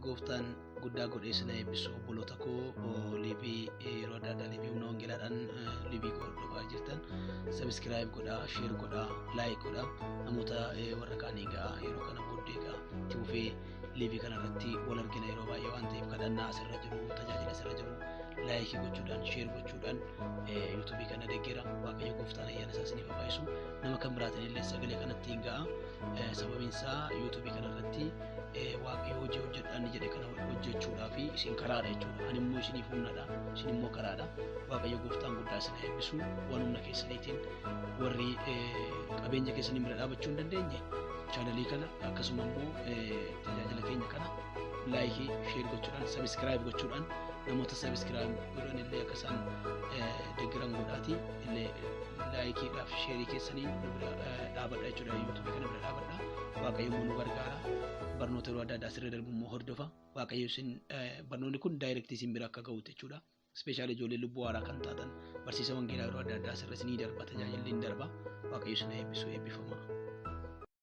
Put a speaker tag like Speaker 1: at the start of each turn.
Speaker 1: gooftaan guddaa godhee sina eebbisu obboloota koo liibii yeroo adda addaa liibii humna wangeelaadhaan liibii hordofaa jirtan subscribe godhaa, share godhaa, like godhaa, namoota warra kaanii ga'a yeroo kana booddee ga'a itti fufee liibii kana irratti wal argina yeroo baay'ee waan ta'eef kadhannaa asirra jiru, tajaajila asirra jiru like gochuudhaan, share gochuudhaan YouTube kana deeggera. Waaqayyo gooftaan ayyaana isaa isiniif baayisu nama kan biraatiin illee sagalee kanatti hin ga'a. Sababiin isaa YouTube kana irratti waaqayyo hojii hojjedhaan jedhe kana hojjechuudhaaf isin karaadha jechuudha. Ani immoo isiniif humnadha, isin immoo karaadha. Waaqayyo gooftaan guddaa isin eebbisu waan humna keessaniitiin warri qabeenya keessanii bira dhaabachuu hin dandeenye chaanalii kana akkasuma immoo tajaajila keenya kana like, share gochuudhaan, subscribe gochuudhaan namoota subscribe godhan illee akka isaan deeggaran godhaati illee laayikiidhaaf sheerii keessaniin bira dhaabadha jechuudha. YouTube kana bira dhaabadha. Waaqayyo immoo nu gargaara. Barnoota yeroo adda addaa asirra darbu immoo hordofa. Waaqayyo isin barnoonni kun daayirektii isin bira akka ga'uuti jechuudha. Ispeeshaalii ijoollee lubbuu haaraa kan taatan barsiisa wangeelaa yeroo adda addaa asirra isinii darba, tajaajilli hin darba. Waaqayyo isin eebbisu, eebbifama.